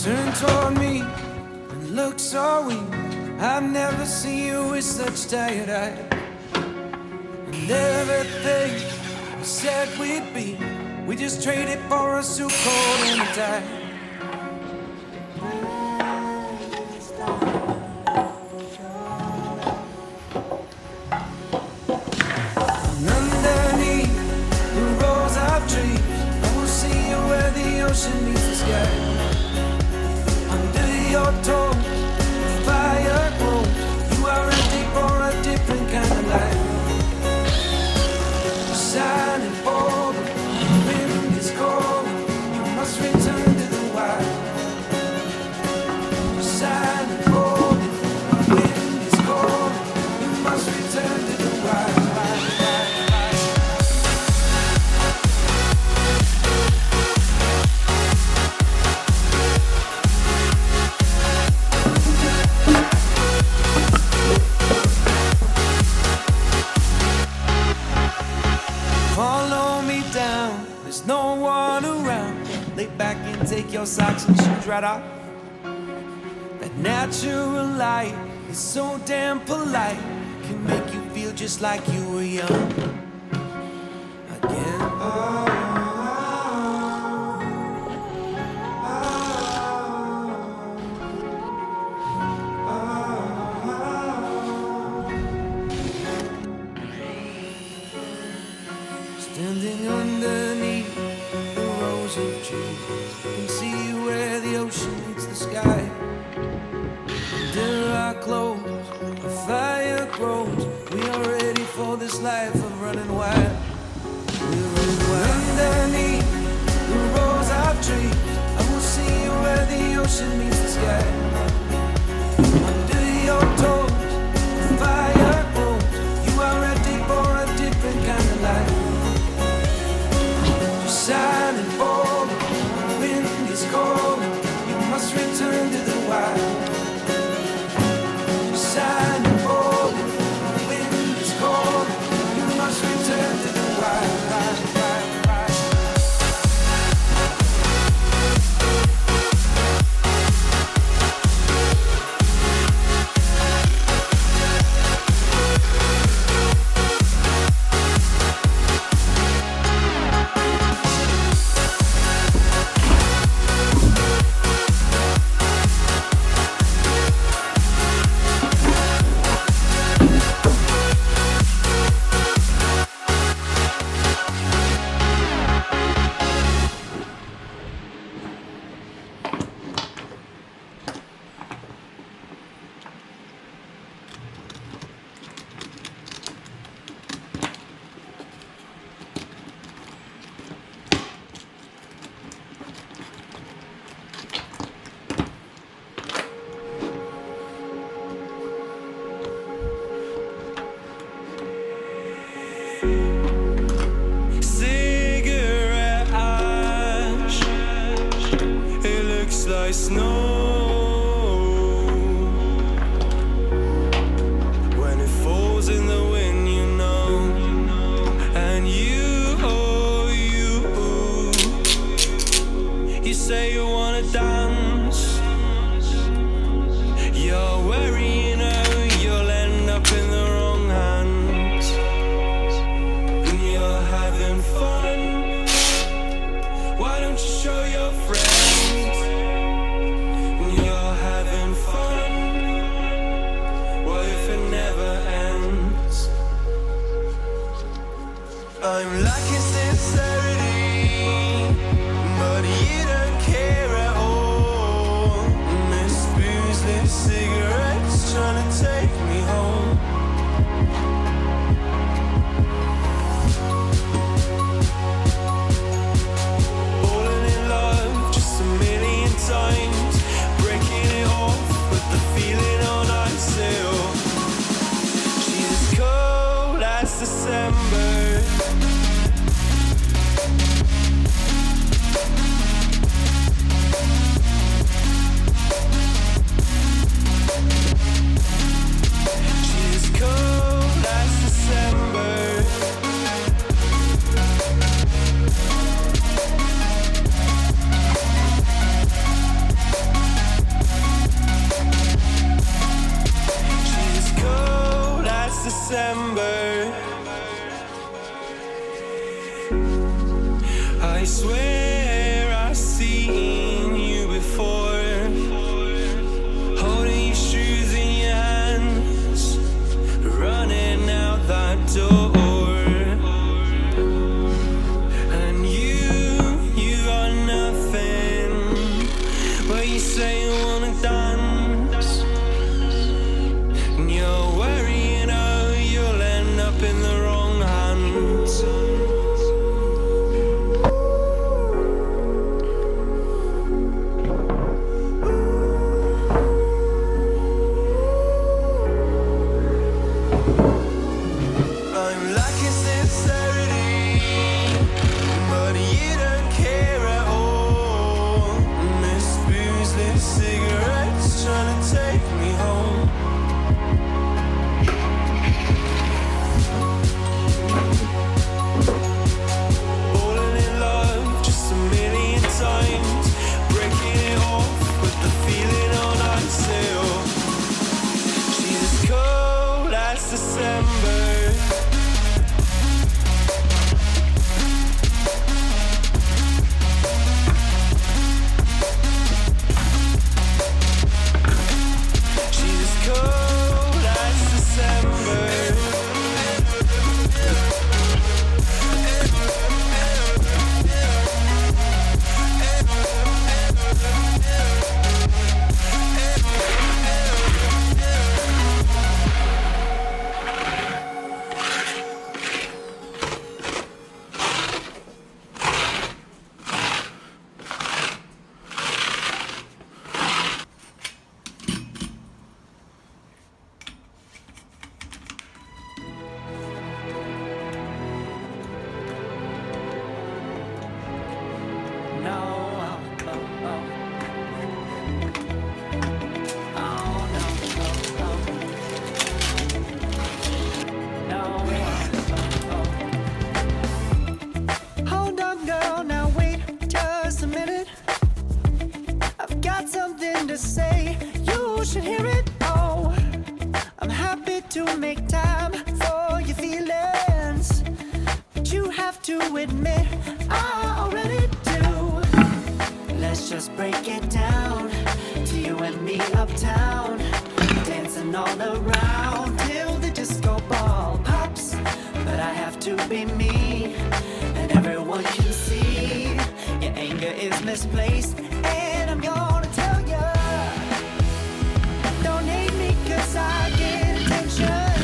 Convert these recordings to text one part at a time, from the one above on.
Turn toward me and look so weak. I've never seen you with such tired eyes. And everything we said we'd be, we just traded for a suit coat and a tie. And underneath the rows of trees, I will see you where the ocean meets the sky. Under your toes, the fire grows. You are ready for a different kind of life. Shining for the wind is cold. You must return to the wild. Shining for the wind is cold. You must return to the wild. Follow me down, there's no one around. Lay back and take your socks and shoes right off. That natural light is so damn polite. Can make you feel just like you were young again. Standing underneath the rows of trees, you can see where the ocean meets the sky. Under our clothes, a fire grows. We are ready for this life of running wild. We're running wild. Underneath the rows of trees, I will see you where the ocean meets the sky. Under your toes, the fire grows. You are ready for a different kind of life. Shining for the wind is cold. You must return to the wild. Shining for the wind is cold. You must return to the wild. Like snow when it falls in the wind, you know. And you say you wanna dance. You're wary, you know, you'll end up in the wrong hands. And you're having fun. Why don't you show your friends? I'm lacking sincerity, but you don't care at all. Miss booze, lit cigarettes, cigarettes trying to take me home. Falling in love just a million times, breaking it off with the feeling on until she's as cold as December. Say you should hear it. Oh, I'm happy to make time for your feelings, but you have to admit I already do. Let's just break it down to you and me uptown, dancing all around till the disco ball pops. But I have to be me, and everyone can see your anger is misplaced, and I'm gonna tell you. I get attention.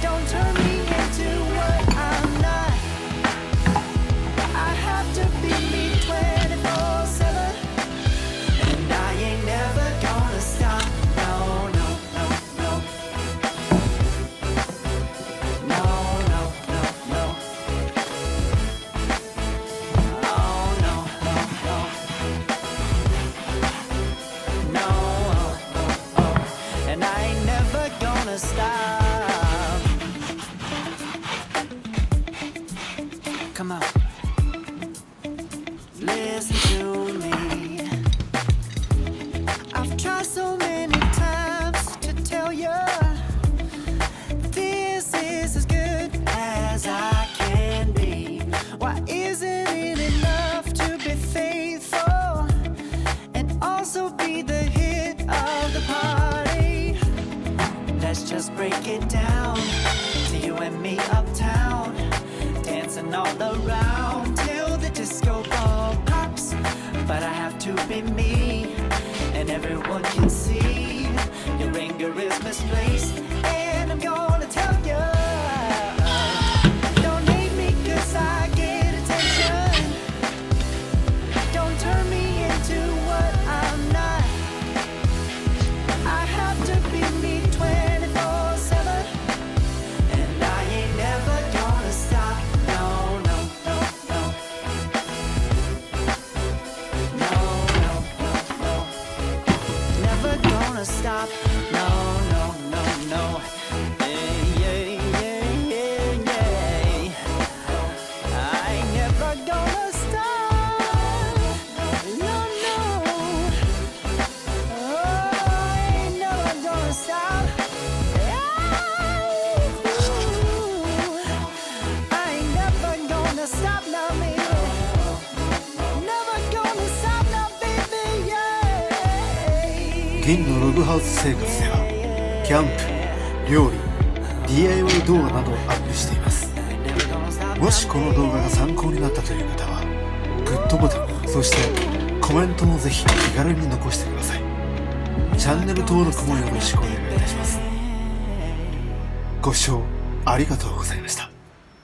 Don't turn me into what I'm not. I have to be me 24/7, and I ain't never gonna stop. No, no, no, no. No, no, no, no. Oh, no, no, no. No. And I ain't never gonna stop. Come on, listen to me. I've tried so many times to tell you this is as good as I can be. Why isn't it enough to be faithful and also be the hit of the party? Let's just break it down to you and me uptown, dancing all around till the disco ball pops. But I have to be me, and everyone can see your anger is misplaced, and I'm gonna tell you. Don't hate me 'cause I get attention. Don't turn me into what I'm not. I have to be me 24/7, and I ain't never gonna stop. No, no, no, no. No, no, no, no. Never gonna stop. No, no, no, no. Yeah, yeah, yeah, yeah, yeah. I ain't never gonna stop. No, no. Stop now, baby. Never gonna stop now, baby. Yeah. 銀のログハウス生活ではキャンプ、料理、DIY 動画などをアップしています。もしこの動画が参考になったという方はグッドボタン、そしてコメントもぜひ気軽に残してください。チャンネル登録もよろしくお願いいたします。ご視聴ありがとうございました。